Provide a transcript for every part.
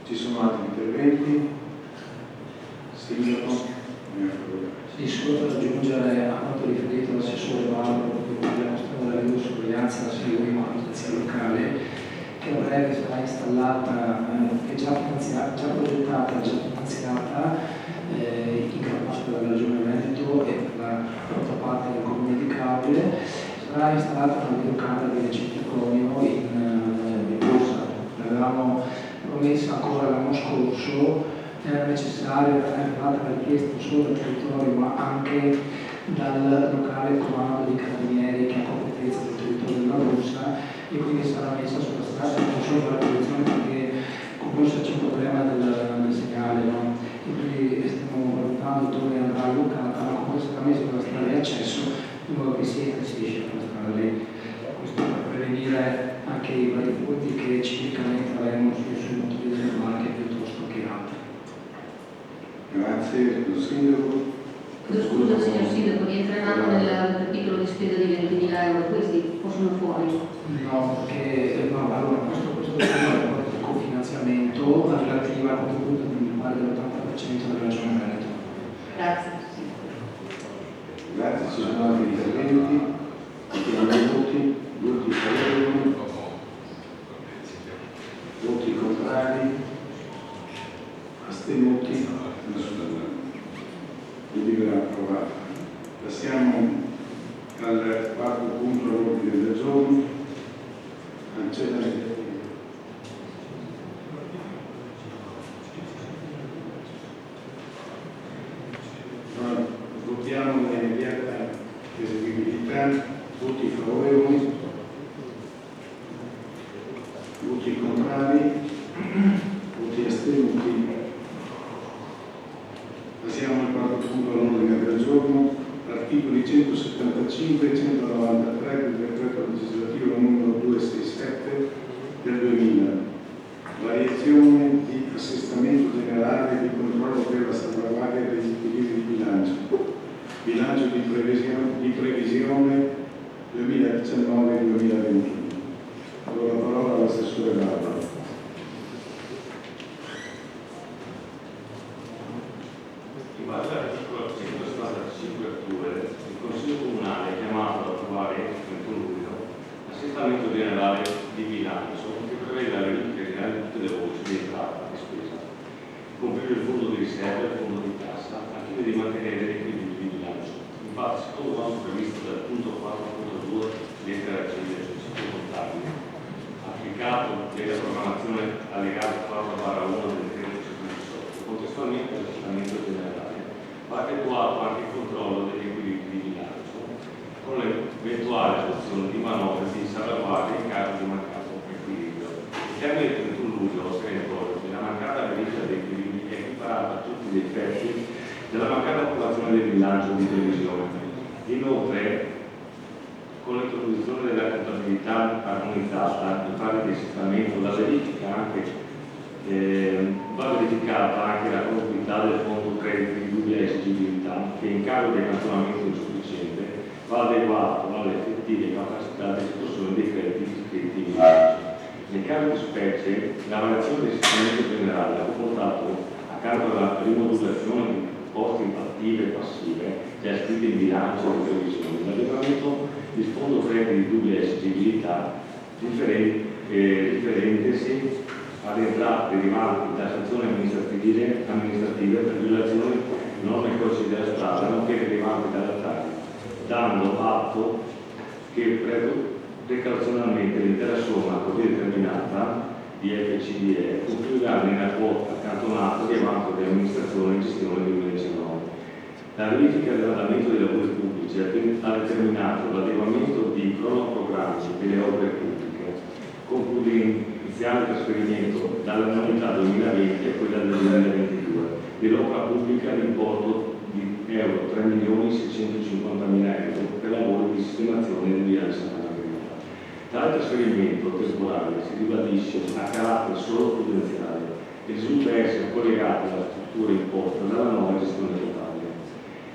Ci sono altri interventi? Sindaco? Sì, solo per aggiungere a quanto riferito all'assessore Vallo, che abbiamo stato la videosorveglianza alla Silvia Amministrazione Locale, che a breve sarà installata, è già progettata, già finanziata in gran parte dalla Regione Veneto e per la parte del Comune di Cavere. Sarà installata una videocamera di recinto in borsa. L'avevamo promessa ancora l'anno scorso. Era necessario, era arrivata la richiesta non solo dal territorio ma anche dal locale comando dei carabinieri che ha competenza del territorio della Borsa, e quindi sarà messa sulla strada non solo la posizione perché con Borsa c'è un problema del segnale, no? E quindi stiamo valutando dove andrà allocata, ma comunque sarà messa sulla strada di accesso in modo che si entra e si esce dalla strada lì. Questo per prevenire anche i vari punti che ciclicamente avvengono sui motori delle barche piuttosto che altri. Grazie, lo sindaco. Scusa signor sindaco, rientreranno nel capitolo di spesa di 20.000 euro, questi possono fuori? No, perché allora, questo è un cofinanziamento relativo al contributo di pari dell'80% della Regione Veneto. Grazie. Grazie, ci sono altri interventi? Voti favorevoli? Voti contrari? Astenuti? Delibera approvata. Passiamo al quarto punto all'ordine del giorno. Votiamo l'immediata eseguibilità. Voti favorevoli? Voti contrari? Voti astenuti? Passiamo al quarto punto all'ordine del giorno. Articoli 175 e 193 del decreto legislativo numero 267 del 2000. Variazione di assestamento generale e di controllo per la salvaguardia degli equilibri di bilancio. Bilancio di previsione 2019-2021. Do la parola all'assessore Vallo. In base all'articolo 175 il Consiglio Comunale è chiamato ad approvare entro il 31 luglio l'assestamento generale di bilancio che prevede la verifica generale di tutte le voci di entrata e spesa, comprende il fondo di riserva e il fondo di cassa, al fine di mantenere l'equilibrio di bilancio. Infatti, secondo quanto previsto dal punto 4.2 lettera C del principio contabile, applicato nella programmazione allegato 4/1 del decreto 118, contestualmente all'assestamento generale, va effettuato anche il controllo degli equilibri di bilancio, con l'eventuale adozione di manovre di salvaguardia in caso di mancato equilibrio. Il termine del 31 luglio se ne ricorda la mancata verifica dei equilibri è equiparata a tutti gli effetti della mancata approvazione del bilancio di previsione. Inoltre, con l'introduzione della contabilità armonizzata in fase di assestamento, la verifica anche va verificata anche la congruità del fondo credito di dubbia esigibilità che in caso di accantonamento insufficiente va adeguato alle effettive capacità di esecuzione dei crediti iscritti in bilancio. Nel caso di specie, la variazione del sistema generale ha comportato, accanto alla rimodulazione di poste attive e passive già iscritte in bilancio e previsioni, l'adeguamento del fondo crediti di dubbia esigibilità riferentesi alle entrate derivanti da sanzioni amministrative per violazione di norme codici della strada, nonché derivanti dalla TARI, dando atto che precauzionalmente l'intera somma così determinata di FCDE confluirà nella quota accantonata di avanzo di amministrazione e gestione 2019. La verifica dell'andamento dei lavori pubblici ha determinato l'adeguamento di cronoprogrammi delle opere pubbliche, concludendo iniziale trasferimento dall'annualità 2020 a quella del 2022 dell'opera pubblica all'importo di euro 3.650.000 euro per lavori di sistemazione del bilancio sanitario. Tale trasferimento temporale si ribadisce a carattere solo prudenziale e risulta essere collegato alla struttura imposta dalla nuova gestione totale.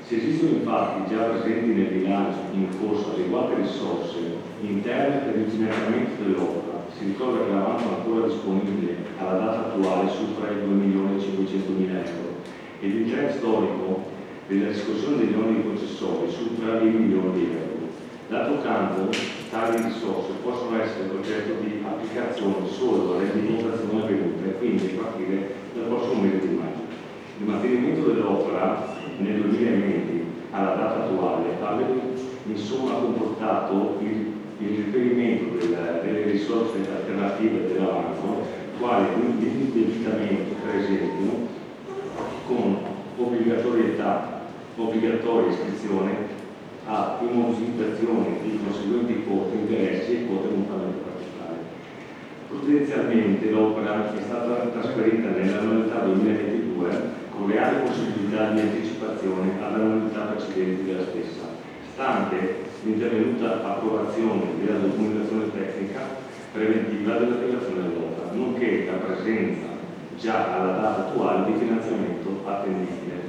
Se esistono infatti già presenti nel bilancio in corso adeguate risorse interne per il finanziamento dell'opera, Si ricorda che l'avanzo ancora disponibile alla data attuale supera i 2.500.000 euro e l'interesse storico della riscossione degli oneri concessori supera i milioni di euro. D'altro canto, tali risorse possono essere oggetto di applicazione solo alle rendicontazioni avvenute, quindi a partire dal prossimo mese di maggio. Il mantenimento dell'opera nel 2020 alla data attuale avrebbe insomma comportato il riferimento delle risorse alternative dell'avanzo, quali l'indebitamento per esempio con obbligatoria iscrizione a immobilizzazione di conseguenti quote interessi e quote mutamento capitale. Prudenzialmente l'opera è stata trasferita nell'annualità 2022 con reale possibilità di anticipazione all'annualità precedente della stessa, stante l'intervenuta approvazione della documentazione tecnica preventiva dell'attivazione dell'opera, nonché la presenza già alla data attuale di finanziamento attendibile.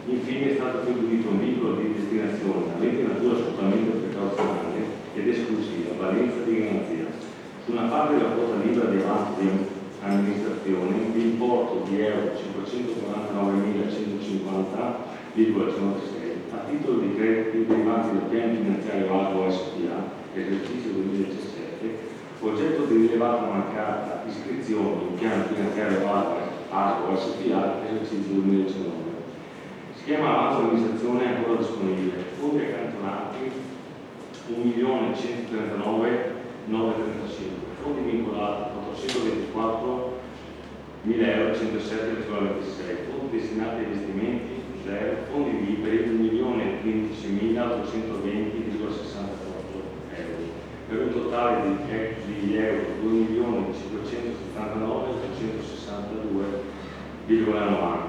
Infine è stato attribuito un vincolo di destinazione avente natura assolutamente precauzionale ed esclusiva, valenza di garanzia. Su una parte della quota libera di avanzo di amministrazione, l'importo di euro 549.150,96 a titolo di crediti derivanti dal piano finanziario ASO SPA, esercizio 2017, oggetto di rilevata mancata iscrizione in piano finanziario ASO SPA, esercizio 2019. Schema avanzo amministrazione ancora disponibile, fondi accantonati 1.139.935, fondi vincolati 424.107,26 euro, fondi destinati a investimenti 0, fondi liberi 1.015.820,64 euro, per un totale di euro 2.569.862,90.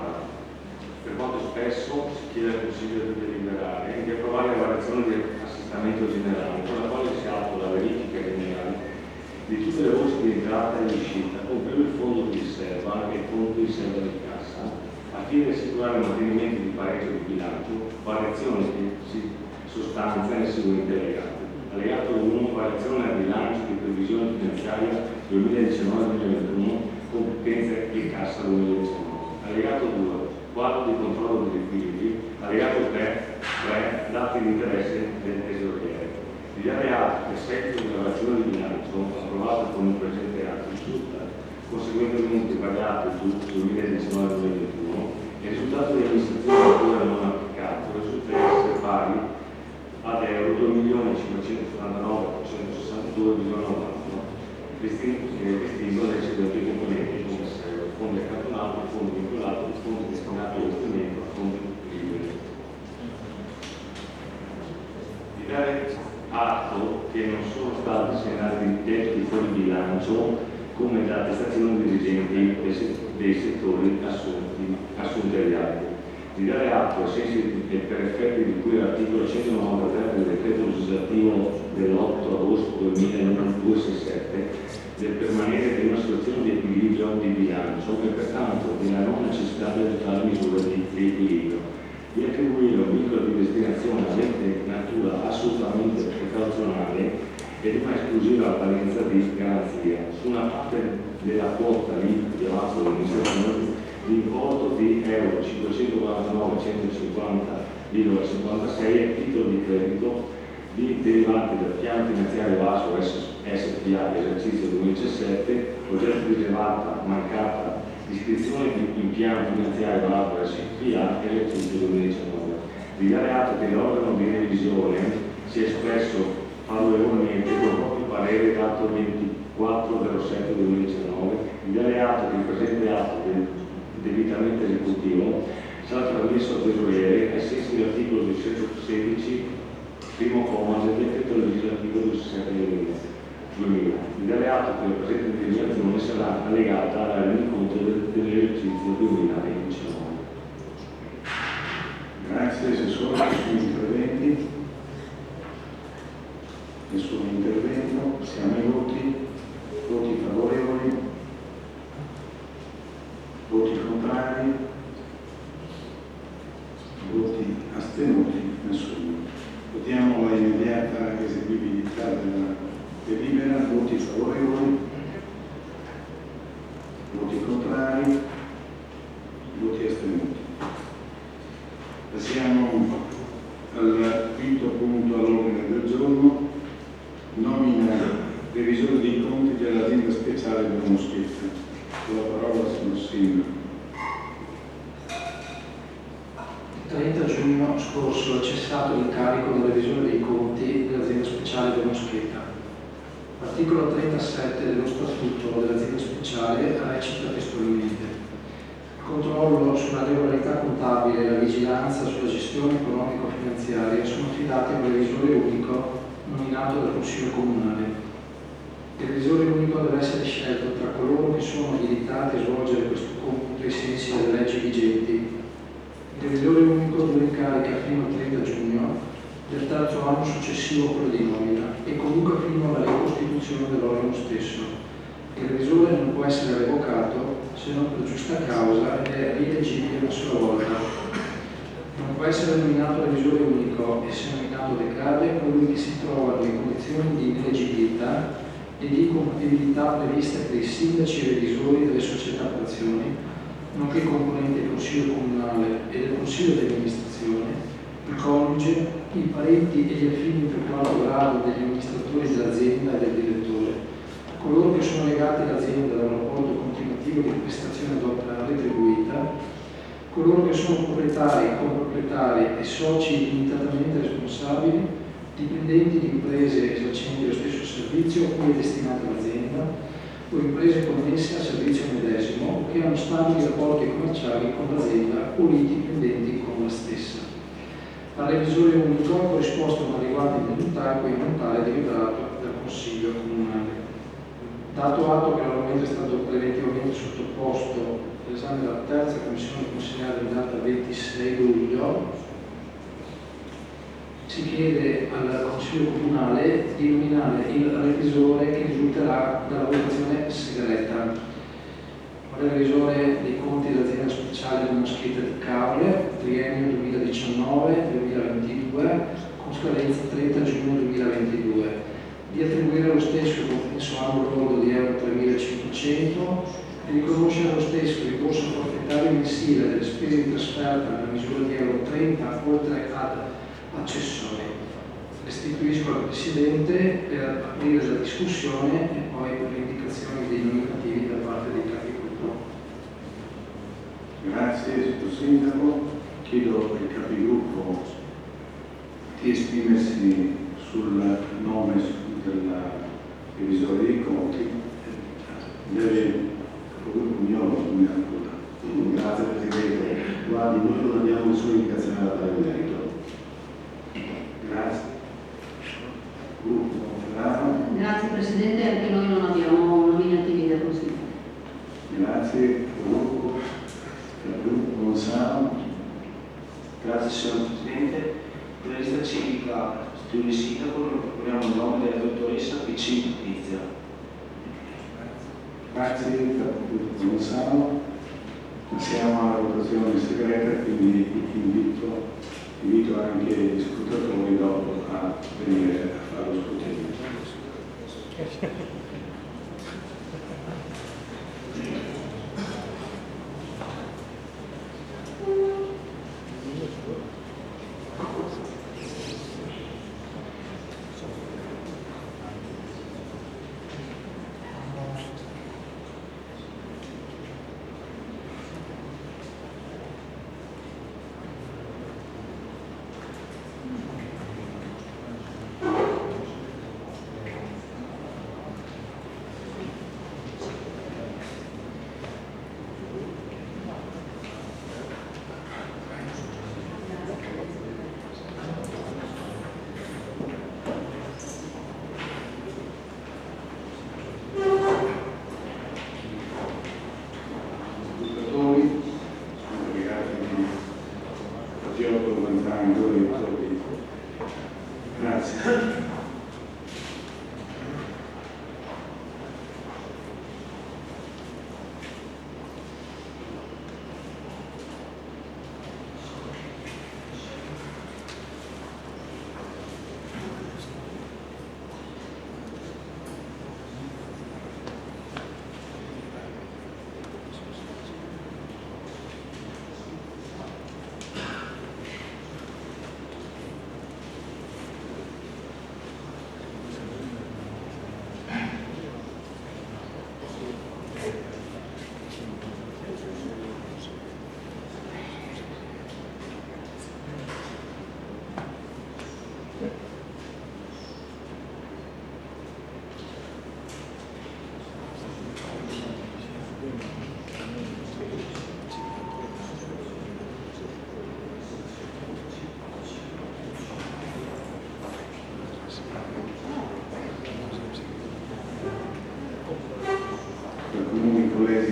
Per quanto spesso si chiede al Consiglio di deliberare di approvare la variazione di assestamento generale, con la quale si attua la verifica generale di tutte le voci di entrata e di uscita, compreso il fondo di riserva e il fondo di riserva di cassa, al fine di assicurare il mantenimento di pareggio di bilancio, variazione che si sostanzia nei seguenti allegati. Allegato 1, variazione al bilancio di previsione finanziaria 2019-2021, competenza e cassa 2019. Allegato 2, quadro di controllo degli equilibri. Allegato 3, dati di interesse del tesoriere. Di dare atto che a seguito della variazione di bilancio approvata con il presente atto risulta conseguentemente variato il 2019-2021 e il risultato di amministrazione ancora non applicato risulta essere pari ad euro 2.579.862,90, distinto dai seguenti componenti come segue: fondi accantonati, fondi vincolati, fondi destinati al investimento, fondi liberi. Di dare atto che non sono stati segnalati debiti fuori bilancio come da attestazione dirigenti dei settori assunti agli altri. Di dare atto, ai sensi e per effetti di cui l'articolo 193 del decreto legislativo dell'8 agosto 2002-67, del permanere di una situazione di equilibrio di bilancio e pertanto della non necessità di adottare misure di equilibrio, di attribuire un vincolo di destinazione avente natura assolutamente precauzionale ed una esclusiva valenza di garanzia su una parte della quota di avanzo dell'amministrazione di importo di euro 549.150,56 a titolo di credito derivanti dal piano finanziario ASO SPA esercizio 2017, oggetto di rilevata mancata iscrizione in piano finanziario ASO SPA esercizio 2019. Di dare atto che l'organo di revisione si è espresso favorevolmente con proprio parere dato 24/07/2019, di dare atto che il presente atto debitamente esecutivo sarà trasmesso al tesoriere ai sensi dell'articolo 216, primo comma del decreto legislativo 17/2000. Di dare atto che la presente determinazione sarà allegata alla rendiconto dell'esercizio 2019. Grazie, se sono nessun interventi. Nessun intervento, siamo ai voti. Voti favorevoli, voti contrari, voti astenuti, nessuno. Votiamo la immediata eseguibilità della delibera, voti favorevoli, contrari, voti astenuti. Passiamo al quinto punto all'ordine del giorno, nomina revisore dei conti dell'azienda speciale per Moschetta. Con la parola signor Sindaco. Il 30 giugno scorso è cessato l'incarico del revisore dei conti dell'azienda speciale per Moschetta. L'articolo 37 dello statuto dell'azienda speciale recita testualmente: il controllo sulla regolarità contabile e la vigilanza sulla gestione economico-finanziaria sono affidati a un revisore unico nominato dal Consiglio Comunale. Il revisore unico deve essere scelto tra coloro che sono abilitati a svolgere questo compito ai sensi delle leggi vigenti. Il revisore unico dura in carica fino al 30 giugno del terzo anno successivo a quello di nomina e comunque fino alla ricostituzione dell'organo stesso. Il revisore non può essere revocato se non per giusta causa ed è rieleggibile una sola volta. Non può essere nominato revisore unico e se nominato decade colui che si trova nelle condizioni di ineleggibilità e di incompatibilità previste per i sindaci e revisori delle società per azioni, nonché componenti del Consiglio Comunale e del Consiglio di amministrazione, il coniuge, i parenti e gli affini in più quarto grado degli amministratori dell'azienda e del direttore, coloro che sono legati all'azienda da un rapporto continuativo di prestazione d'opera retribuita, coloro che sono proprietari, coproprietari e soci limitatamente responsabili, dipendenti di imprese esercenti lo stesso servizio a cui è destinata l'azienda o imprese connesse al servizio medesimo o che hanno stabili rapporti commerciali con l'azienda o liti pendenti con la stessa. Al revisore unico è corrisposta una adeguata indennità e montale deliberato dal Consiglio Comunale. Dato atto che l'argomento è stato preventivamente sottoposto all'esame della terza commissione consigliare in data 26 luglio, si chiede al Consiglio Comunale di nominare il revisore che risulterà dalla votazione segreta. Il revisore dei conti dell'azienda speciale di Moschetta di Cavre, triennio 2019-2022, con scadenza 30 giugno 2022, di attribuire allo stesso il compenso annuo lordo di euro 3.500, di riconoscere allo stesso il rimborso forfettario mensile delle spese di trasferta nella misura di euro 30 oltre ad accessori. Restituisco al Presidente per aprire la discussione e poi per le indicazioni dei nominativi da parte dei capi gruppo. Grazie, signor Sindaco. Chiedo ai capigruppo di esprimersi sul nome del revisore dei conti. Deve il capogruppo Miolo nominare quella. Grazie Presidente. Guardi, noi non abbiamo nessuna indicazione da dare in merito. Grazie. Gruppo Ferraro. Grazie Presidente, anche noi non abbiamo nominativi da consigliare. Grazie. Gruppo Gonzalo. Grazie signor Presidente. Per la lista civica Studio Sindaco noi proponiamo il nome della dottoressa PC Letizia. Grazie, capogruppo Gonzalo. Passiamo alla votazione segreta, quindi invito anche gli scrutatori dopo a venire a fare lo scrutinio.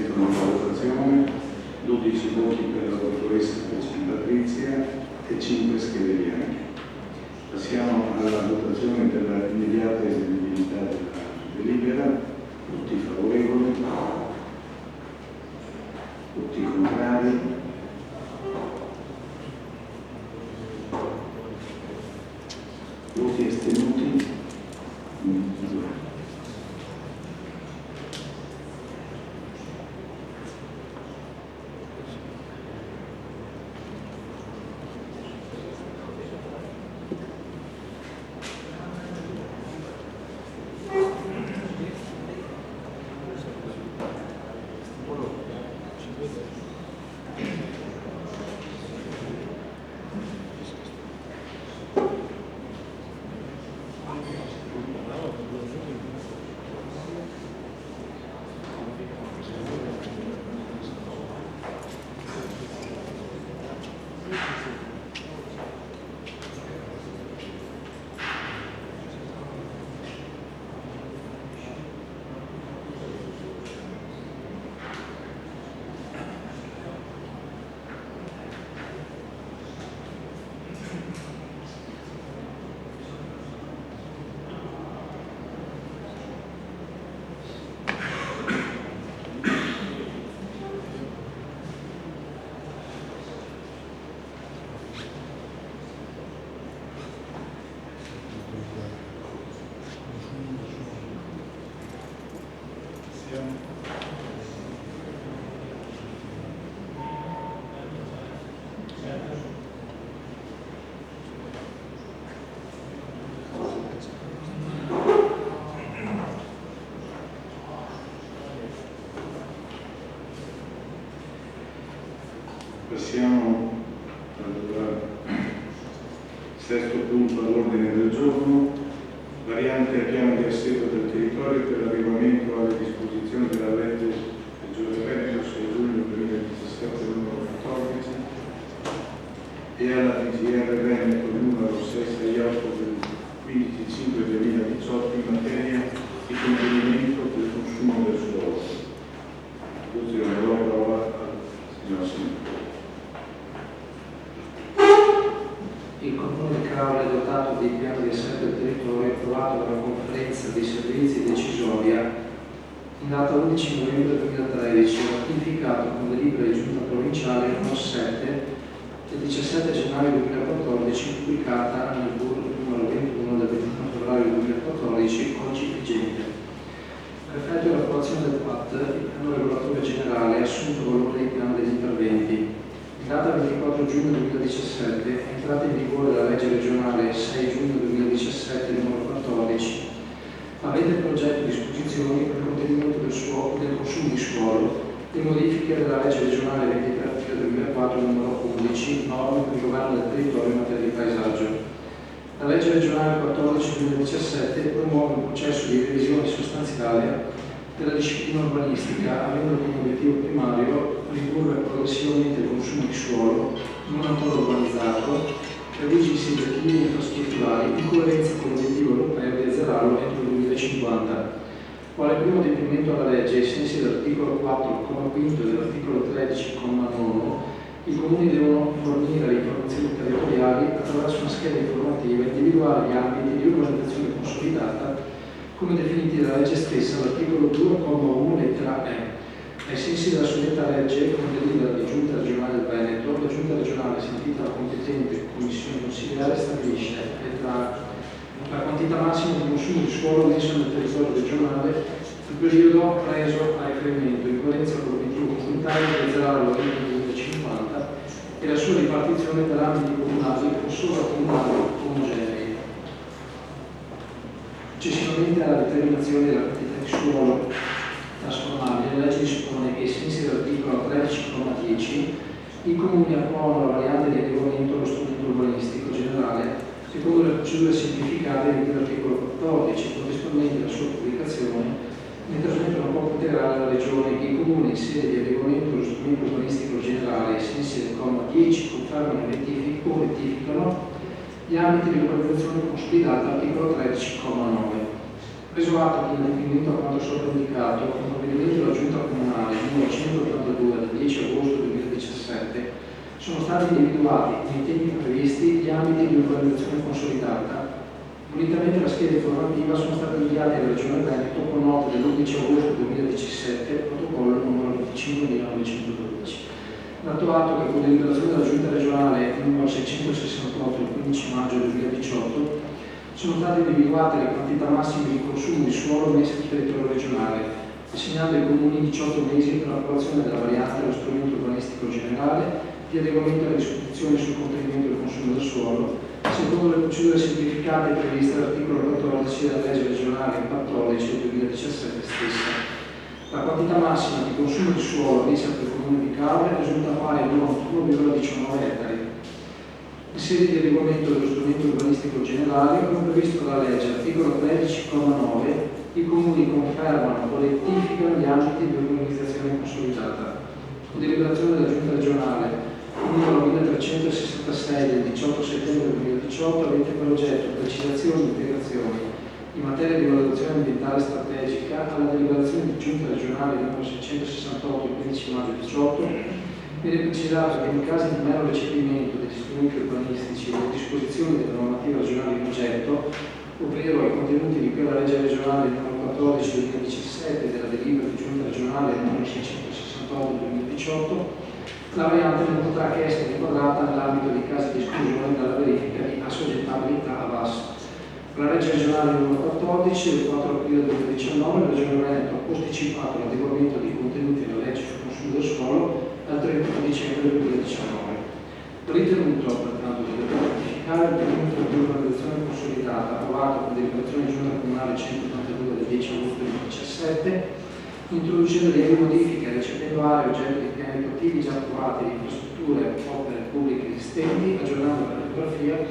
mettono in votazione, 12 voti per la dottoressa Patrizia e 5 schede bianche. Passiamo alla votazione della immediata eseguibilità della delibera. Tutti favorevoli? Tutti contrari? Voti astenuti? Passiamo al sesto punto all'ordine del giorno, variante al piano di assetto del territorio per l'adeguamento alle disposizioni della legge Regione Veneto 6 giugno 2017 numero 14 e alla DGR Veneto numero 668 del 15/5/2018 in materia di contenimento del consumo del suolo. Introduzione la parola al signor Sindaco. Il Comune di Caorle è dotato di piano di assetto del territorio approvato dalla conferenza dei servizi decisoria in data 11 novembre 2013, ratificato con delibera di giunta provinciale numero 7 del 17 gennaio 2014, pubblicata nel BUR numero 21 del 21 febbraio 2014, oggi vigente. Per effetto dell'approvazione del PAT, il piano regolatore generale ha assunto valore dei piani degli interventi. In data 24 giugno 2017 è entrata in vigore la legge regionale 6 giugno 2017 numero 14, avente il progetto di disposizioni per il contenimento del consumo di suolo e modifiche della legge regionale 23 aprile 2004 numero 11, norme per il governo del territorio in materia di paesaggio. La legge regionale 14/2017 promuove un processo di revisione sostanziale della disciplina urbanistica, avendo come obiettivo primario ridurre progressivamente il consumo di suolo non ancora urbanizzato per usi obiettivi infrastrutturali in coerenza con l'obiettivo europeo di azzerarlo entro il 2050. Quale primo adempimento alla legge, ai sensi dell'articolo 4,5 e dell'articolo 13,9, i comuni devono fornire le informazioni territoriali attraverso una scheda informativa e individuare gli ambiti di urbanizzazione consolidata come definiti dalla legge stessa all'articolo 2,1 lettera E. Ai sensi della suddetta legge, con delibera di Giunta regionale del Veneto, la Giunta regionale, sentita la competente commissione consigliare, stabilisce lettera A la quantità massima di consumo di suolo messo nel territorio regionale nel periodo preso a riferimento in coerenza con l'obiettivo comunitario di azzerarlo entro il 2050 e la sua ripartizione per ambiti comunali o sovracomunali omogenei. Successivamente alla determinazione della quantità di suolo trasformabile, la legge dispone che ai sensi dell'articolo 13,10 i comuni approvano la variante di adeguamento allo strumento urbanistico generale secondo le procedure semplificate dell'articolo 14, corrispondenti alla sua pubblicazione, ne trasmettono copia integrale alla Regione che i comuni in sede di adeguamento allo strumento urbanistico generale ai sensi del comma 10 confermano e rettificano gli ambiti di urbanizzazione consolidata articolo 13,9. Preso atto che in riferimento a quanto sopra indicato, con provvedimento della Giunta Comunale numero 182 del 10 agosto 2017 sono stati individuati nei tempi previsti gli ambiti di urbanizzazione consolidata. Unitamente alla scheda informativa sono stati inviati alla Regione Veneto con nota dell'11 agosto 2017, protocollo numero 25.912. Dato atto che con deliberazione della Giunta regionale numero 668 del 15 maggio 2018 sono state individuate le quantità massime di consumo di suolo messe sul territorio regionale, assegnando ai comuni 18 mesi per l'approvazione della variante dello strumento urbanistico generale di adeguamento alle disposizioni sul contenimento del consumo del suolo, secondo le procedure semplificate previste dall'articolo 14 della legge regionale 14 del 2017 stessa. La quantità massima di consumo di suolo messa per il comune di Caore risulta pari a 1,19 ettari. In sede di adeguamento dello strumento urbanistico generale, come previsto dalla legge, articolo 13,9, i comuni confermano o rettificano gli ambiti di urbanizzazione consolidata. Con deliberazione della Giunta regionale numero 1366 del 18 settembre 2018, avente per oggetto precisazioni e integrazioni in materia di valutazione ambientale strategica, alla deliberazione di Giunta regionale numero 668 del 15 maggio 2018, viene precisato che in caso di mero recepimento degli strumenti urbanistici e delle disposizioni della normativa regionale in oggetto, ovvero ai contenuti di cui la legge regionale numero 14 del 2017 e della delibera di Giunta regionale numero 668 del 2018, la variante non potrà che essere ricordata nell'ambito dei casi di esclusione dalla verifica di assoggettabilità a VAS. La legge regionale numero 14 del 4 aprile 2019 la Regione Veneto ha posticipato l'adeguamento dei contenuti della legge sul consumo del suolo al 31 dicembre 2019. Ritenuto pertanto di ratificare il documento di urbanizzazione consolidata approvato con deliberazione di Giunta Comunale 182 del 10 agosto 2017, introducendo le modifiche recependo aree oggetto di piani attuativi già approvati di infrastrutture e opere pubbliche esistenti, aggiornando la cartografia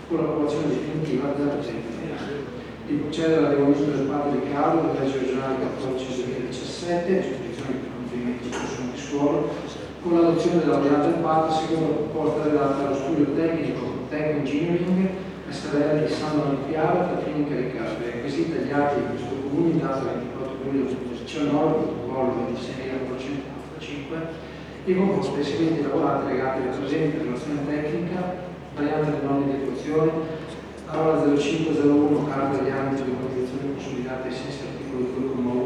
con l'approvazione definitiva della presente piano. Di procedere all'adeguamento del patto di cavo della legge regionale 14 2017, disposizioni per contenimento del consumo di suolo, con l'adozione della variante del patto secondo la proposta redatta dallo studio tecnico Tech Engineering SRL di San Donato Piave per fini incaricati, requisiti agli atti di questo comune in data 24 luglio 2019, protocollo 26.445, e con complessivamente lavorati legati alla presente relazione tecnica, variante delle norme di attuazione, tavola 0501, carta degli ambiti di organizzazione consolidata ai sensi dell'articolo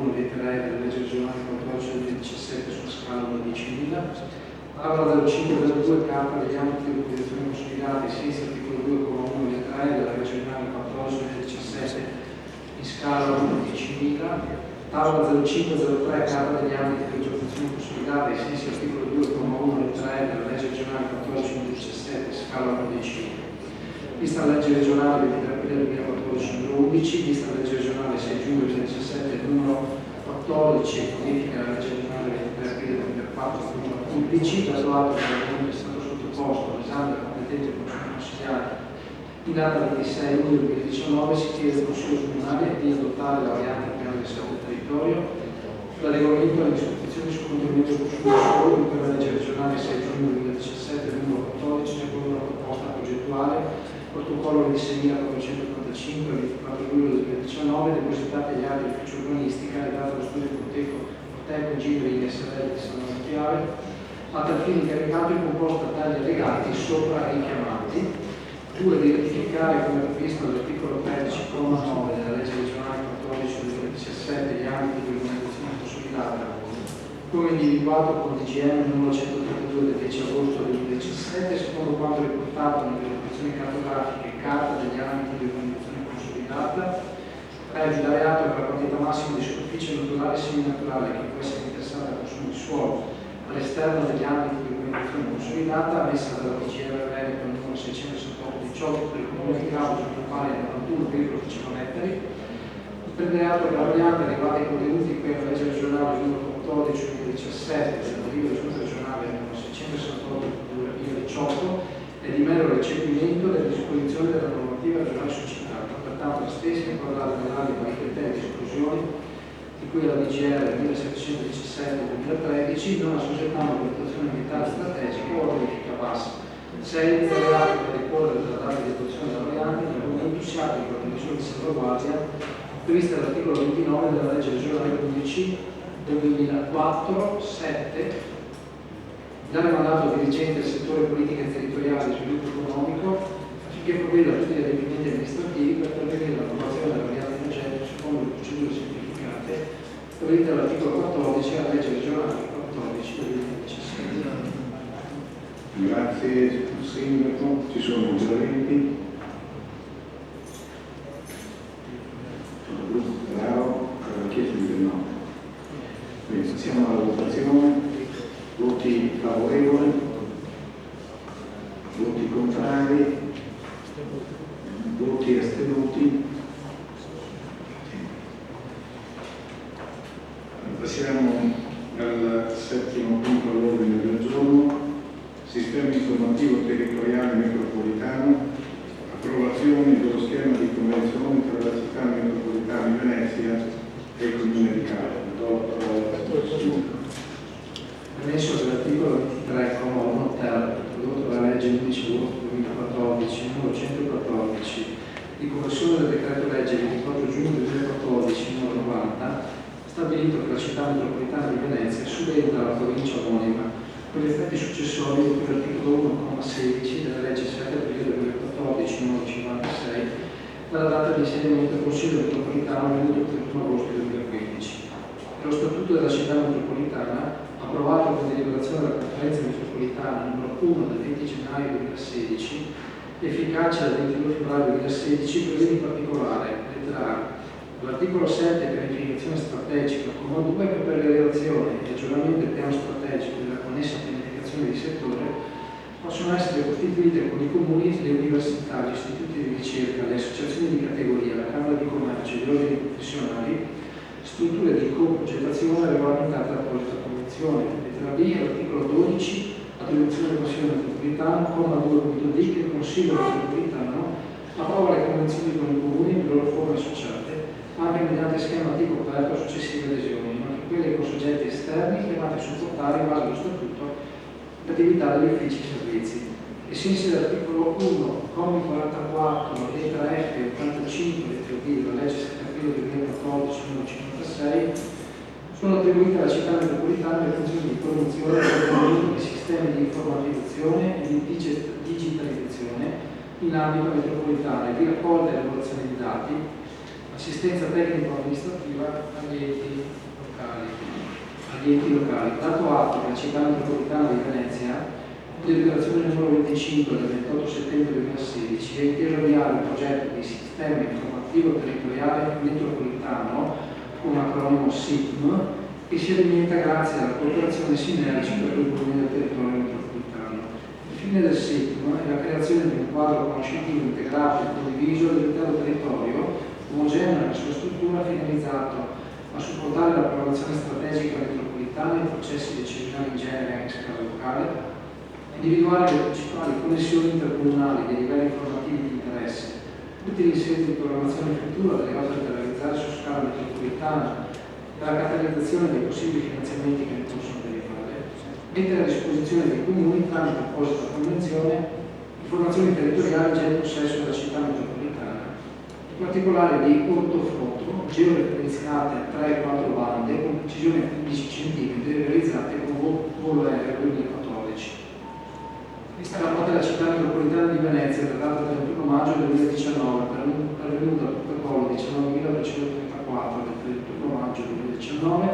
2,1 lettera E della legge regionale 14 del 2017 sulla scala 10.000, tavola 0502, carta degli ambiti di organizzazione consolidata ai sensi dell'articolo 2,1 lettera E della legge regionale 14 del 2017 in scala 10.000, tavola 0503, carta degli ambiti di organizzazione consolidata ai sensi dell'articolo 2,1 lettera E della legge regionale 14 del 2017 scala 10.000. Vista la legge regionale 23 aprile 2014 numero 11, vista la legge regionale 6 giugno 2017 numero 14, modifica la legge regionale 23 aprile 2004 numero 11, dato atto che l'argomento è stato sottoposto all'esame della competente Consiglio Consigliare in data 26 luglio 2019, si chiede al Consiglio Comunale di adottare la variante del piano di del territorio, l'adeguamento alle disposizioni sul contenimento del consumo di suolo per la legge regionale 6 giugno 2017 numero 14, secondo la proposta progettuale protocollo 26.485 del 24 luglio 2019, depositati agli atti dell'ufficio urbanistica redatto allo studio Tech Engineering SRL di San Donato Piave, a tal fine incaricato e composto dagli allegati sopra richiamati, 2 di rettificare come previsto dall'articolo 13,9 della legge regionale 14 del 2017 gli ambiti di organizzazione consolidata, come individuato con DGM numero 132 del 10 agosto 2017, secondo quanto riportato nelle relazioni cartografiche e carta degli ambiti di organizzazione consolidata, reggio da reato per la quantità massima di superficie naturale e seminaturale che può essere interessata al consumo di suolo all'esterno degli ambiti di organizzazione consolidata, messa dalla DGR Veneto numero 668-18 per il comune di Cavo, pari a 91,5 metri. Prende atto che la variante arrivata ai contenuti qui alla legge regionale numero 14 2017 del delibera giunta regionale numero 668 del 2018 è di mero recepimento delle disposizioni della normativa regionale succitata, pertanto la stessa è inquadrata nell'ambito dei criteri di esclusione di cui la DGR 1717 del 2013, non assoggettando valutazione ambientale strategica o verifica bassa. Se è iniziato per decorrere dalla data di adozione della variante, nel momento si applica la misura di salvaguardia prevista dall'articolo 29 della legge regionale 11 del 2004-7, dare mandato al dirigente del settore politica territoriale e sviluppo economico affinché provveda a tutti gli adempimenti amministrativi per pervenire all'approvazione della variante energetica secondo le procedure semplificate previste dall'articolo 14 della legge regionale 14 del 2017. Grazie Sindaco, ci sono interventi? Bravo, chiesto di no. Quindi passiamo alla votazione. Voti favorevoli, voti contrari, voti astenuti. Passiamo al settimo punto all'ordine del giorno, sistema informativo territoriale metropolitano, approvazione dello schema di convenzione tra la città metropolitana di Venezia e il Comune di Capua. Premesso dell'articolo 23, 1 ter, introdotto dalla legge 11 agosto 2014, numero 114, di conversione del decreto legge 24 giugno 2014, numero 90, stabilito che la città metropolitana di Venezia subentra alla provincia omonima, con gli effetti successori di cui l'articolo 1,16 della legge 7 aprile 2014, numero 56, dalla data di insediamento del Consiglio metropolitano avvenuto il 31 agosto 2015. Lo Statuto della città metropolitana, approvato con deliberazione della Conferenza metropolitana numero 1 del 20 gennaio 2016, efficace dal 22 febbraio 2016, prevede in particolare, lettera A, l'articolo 7 pianificazione strategica, comma 2, che per la realizzazione e aggiornamento del piano strategico della connessa pianificazione di settore possono essere costituite con i comuni, le università, gli istituti di ricerca, le associazioni di categoria, la Camera di Commercio, gli ordini professionali, strutture di co-progettazione regolamentate da apposita convenzione. Lettera B, l'articolo 12, attribuzione del Consiglio metropolitano, comma 2.d, che il Consiglio metropolitano approva le convenzioni con i comuni e le loro forme associate, anche mediante schema tipo aperto a successive adesioni, ma anche quelle con soggetti esterni chiamati a supportare in base allo statuto l'attività degli uffici e servizi. Ai sensi dell'articolo 1, commi 44, lettera F e 85, lettera B della legge 7 aprile 2014, numero 56, sono attribuite alla città metropolitana le funzioni di promozione di sistemi di informatizzazione e di digitalizzazione in ambito metropolitano e di raccolta e elaborazione di dati, assistenza tecnico-amministrativa agli enti locali. Dato atto che la città metropolitana di Venezia, con deliberazione numero 25 del 28 settembre 2016, è inteso avviare un progetto di sistema informativo territoriale metropolitano, con acronimo SITM, che si alimenta grazie alla cooperazione sinergica per il comune del territorio metropolitano. Il fine del SITM è la creazione di un quadro conoscitivo integrato e condiviso dell'intero territorio, omogeneo nella sua struttura, finalizzato a supportare la programmazione strategica metropolitana e i processi decisionali in genere anche a scala locale, individuare le principali connessioni intercomunali dei livelli informativi di interesse, utili in sede di programmazione futura delle opere da realizzare su scala metropolitana e la catalizzazione dei possibili finanziamenti che ne possono derivare, mettere a disposizione dei comuni tramite apposita convenzione informazioni territoriali già in possesso della città metropolitana, in particolare di ortofoto georeferenziate a 3 e 4 bande con precisione a 15 cm realizzate con volo aereo 2014. Vista la nota della città metropolitana di Venezia della data del 21 maggio 2019 pervenuta al protocollo 19.334 del 31 maggio 2019,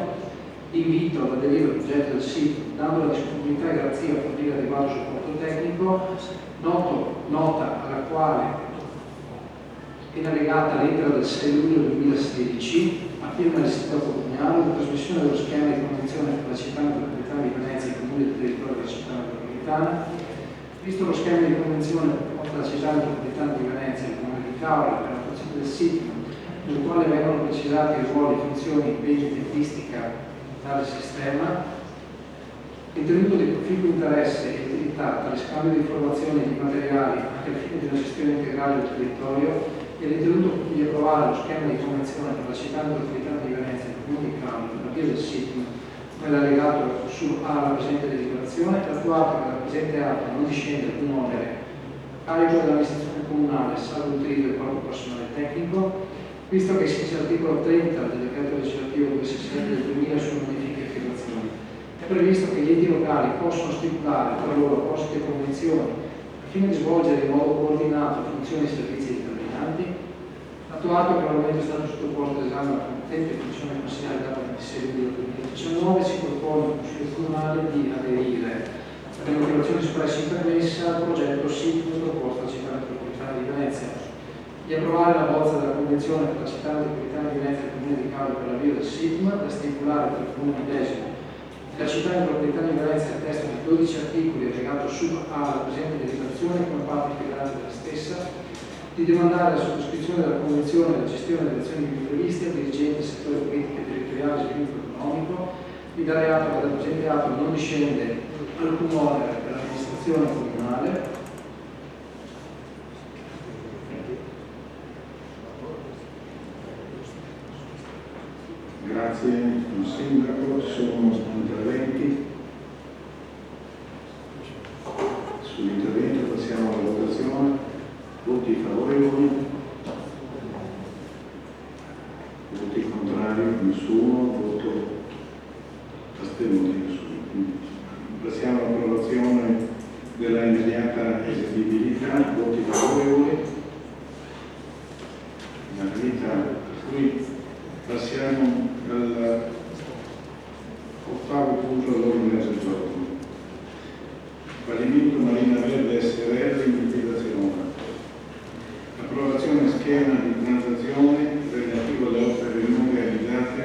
invito ad aderire al progetto del sito dando la disponibilità e garanzia a fornire adeguato supporto tecnico, nota alla quale in allegata lettera del 6 luglio 2016 a firma del sindaco comunale la trasmissione dello schema di convenzione per la città metropolitana di Venezia e il comune del territorio della città metropolitana. Visto lo schema di convenzione proposto dalla città metropolitana di Venezia e il comune di Capua per l'attuazione del sito, nel quale vengono precisati i ruoli, funzioni, impegni e tempistica tale sistema, ritenuto di proficuo interesse e utilità tale scambio di informazioni e di materiali anche al fine di una gestione integrale del territorio, è ritenuto di approvare lo schema di convenzione per la città metropolitana di Venezia e il comune di Capua per la via del sito nell'allegato alla presente deliberazione, attuato che la presente atto non discende ad un onere carico dell'amministrazione comunale salvo l'utilizzo del proprio personale tecnico, Visto che si l'articolo 30 del decreto legislativo 267 del 2000 sulle modifiche e affermazioni, è previsto che gli enti locali possono stipulare tra loro apposite convenzioni al fine di svolgere in modo coordinato funzioni e servizi determinanti. Dato atto che l'argomento è stato sottoposto all'esame della competente Commissione Consigliare data 26 luglio 2019, si propone al Consiglio Comunale di aderire per le motivazioni espresse in premessa al progetto SIT proposto alla Città Metropolitana di Venezia, di approvare la bozza della convenzione per la Città Metropolitana di Venezia e il Comune di Cavallo per l'avvio del SITM, da stipulare tra il Comune medesimo e la Città Metropolitana di Venezia il testo di 12 articoli allegato sub A alla presente deliberazione come parte integrante della stessa, di demandare la sottoscrizione della convenzione e la gestione delle azioni previste al dirigente del settore politiche territoriali e sviluppo economico, di dare atto che dal presente atto non discende alcun onere per l'amministrazione comunale. Grazie, il Sindaco. Ci sono interventi? Sull'intervento passiamo alla votazione. Voti favorevoli? Voti contrari? Nessuno. Voto astenuti? Nessuno. Passiamo all'approvazione della immediata eseguibilità. Voti favorevoli? Qui passiamo all'ottavo punto dell'ordine del giorno. Fallimento Marina Verde SRL in liquidazione. Approvazione schema di transazione relativo alle opere non realizzate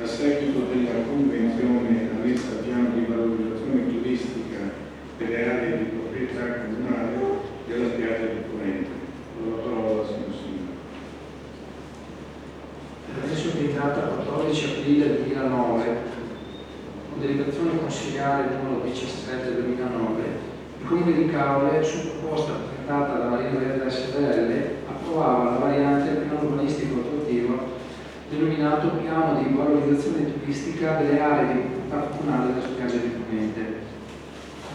a seguito della convenzione annessa al piano di valorizzazione turistica delle aree di proprietà comunale della spiaggia di Ponente. La parola al signor Sindaco. Adesso che in data 14 aprile 2009, con deliberazione consigliare numero 17 del 2009, il Comune di Caole, su proposta presentata dalla Marina Verde SRL, approvava la variante del piano urbanistico attuativo denominato piano di valorizzazione turistica delle aree di proprietà comunale della spiaggia di Ponente.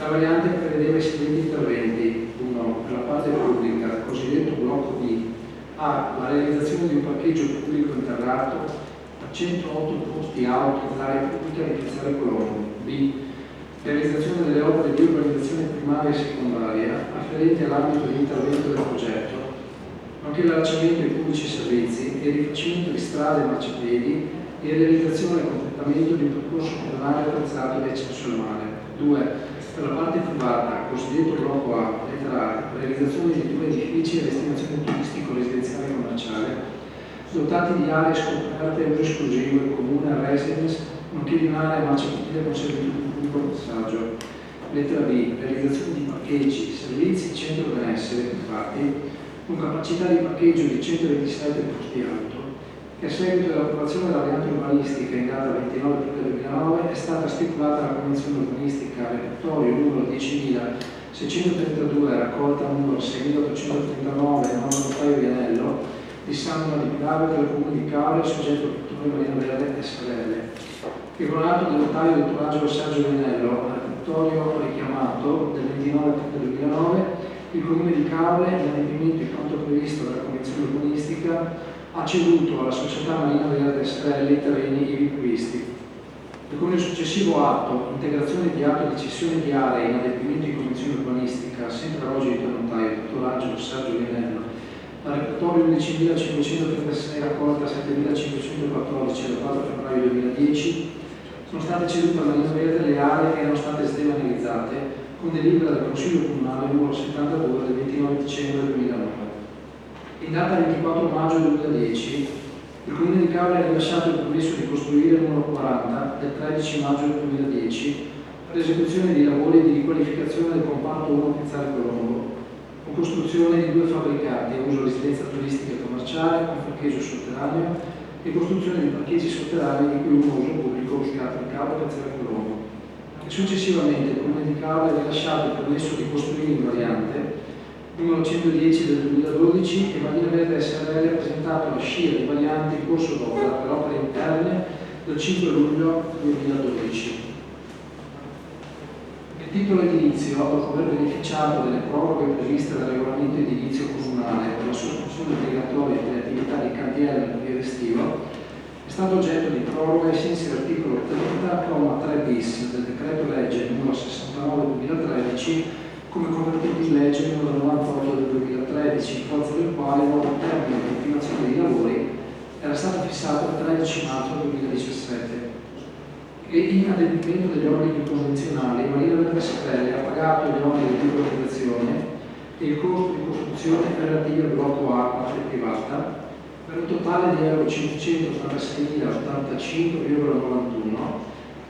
La variante prevedeva i seguenti interventi: 1. Per la parte pubblica, il cosiddetto blocco B, A. La realizzazione di un parcheggio pubblico interrato a 108 posti auto nell'area pubblica di Piazzale Colombo. B. Realizzazione delle opere di urbanizzazione primaria e secondaria afferenti all'ambito di intervento del progetto, nonché l'allacciamento ai pubblici servizi e il rifacimento di strade e marciapiedi e realizzazione e completamento di un percorso pedonale attrezzato di accesso al mare. 2. Per la parte privata, cosiddetto blocco A, lettera A, realizzazione di 2 edifici a destinazione turistico-residenziale e commerciale, dotati di aree scoperte a uso esclusivo e comune a residence, nonché di un'area marciapiede con servizio pubblico passaggio. Lettera B, realizzazione di parcheggi, servizi, centro benessere privati, con capacità di parcheggio di 127 posti auto, che a seguito dell'approvazione della variante urbanistica in data 29 aprile 2009 è stata stipulata la convenzione urbanistica repertorio numero 10.632, raccolta numero 6.839, nome notaio Vianello, di San Mauro di Piave del Comune di Caole, soggetto produttore Marina Verde SRL, che con l'atto del notaio dottor Angelo Sergio Vianello, al repertorio richiamato del 29 aprile 2009, il Comune di Caole, in adempimento di quanto previsto dalla convenzione urbanistica, ha ceduto alla società Marina Verde SRL i terreni ivi previsti. E con il successivo atto, integrazione di atto di cessione di aree in adempimento di convenzione urbanistica, sempre a oggi del notaio, dottor Angelo Sergio Vianello, dal repertorio 11.536 raccolta 7.514 del 4 febbraio 2010, sono state cedute a Marina Verde le aree che erano state sdemanializzate con delibera del Consiglio Comunale numero 72 del 29 dicembre 2009. In data 24 maggio 2010, il Comune di Caole ha rilasciato il permesso di costruire numero 40 del 13 maggio 2010 per l'esecuzione di lavori di riqualificazione del comparto 1 Piazzale Colombo, con costruzione di 2 fabbricati a uso residenza turistica e commerciale con parcheggio sotterraneo e costruzione di parcheggi sotterranei di cui uno uso pubblico ubicato in Capo Piazzale Colombo. E successivamente il Comune di Caole ha rilasciato il permesso di costruire in variante numero 110 del 2012 e Marina Verde SRL ha presentato la scia di variante in corso d'opera per opere interne del 5 luglio 2012. titolo edilizio, dopo aver beneficiato delle proroghe previste dal regolamento edilizio comunale per la sospensione obbligatoria delle attività di cantiere nel periodo estivo, è stato oggetto di proroga ai sensi dell'articolo 30, comma 3 bis del decreto legge n. 69/2013, come convertito in legge n. 98 del 2013, in forza del quale il nuovo termine di ultimazione dei lavori era stato fissato il 13 marzo 2017. E in adempimento degli obblighi convenzionali, Marina Verde Serelli ha pagato gli oneri di urbanizzazione e il costo di costruzione relativi al blocco A parte privata per un totale di euro 586.085,91.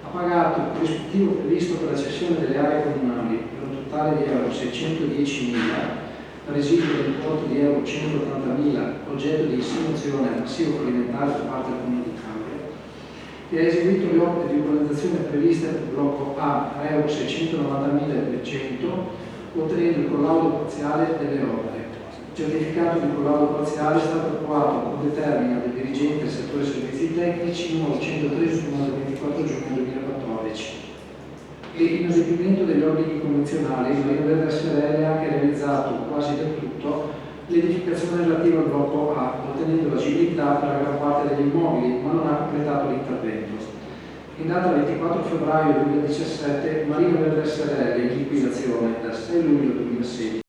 Ha pagato il corrispettivo previsto per la cessione delle aree comunali per un totale di euro 610.000, residuo dell'importo di euro 180.000, oggetto di insinuazione al passivo fallimentare da parte del Comune di Cambria, e ha eseguito le opere di urbanizzazione previste per il blocco A a euro 690.200, ottenendo il collaudo parziale delle opere. Il certificato di collaudo parziale è stato approvato con determina del dirigente del settore servizi tecnici numero 131 del 24 giugno 2014. E in adempimento degli obblighi convenzionali, Marina Verde Serelli ha anche realizzato quasi del tutto l'edificazione relativa al blocco A, ottenendo l'agibilità per la gran parte degli immobili, ma non ha completato l'intervento. In data 24 febbraio 2017, Marina Verde Serelli, in liquidazione dal 6 luglio 2016,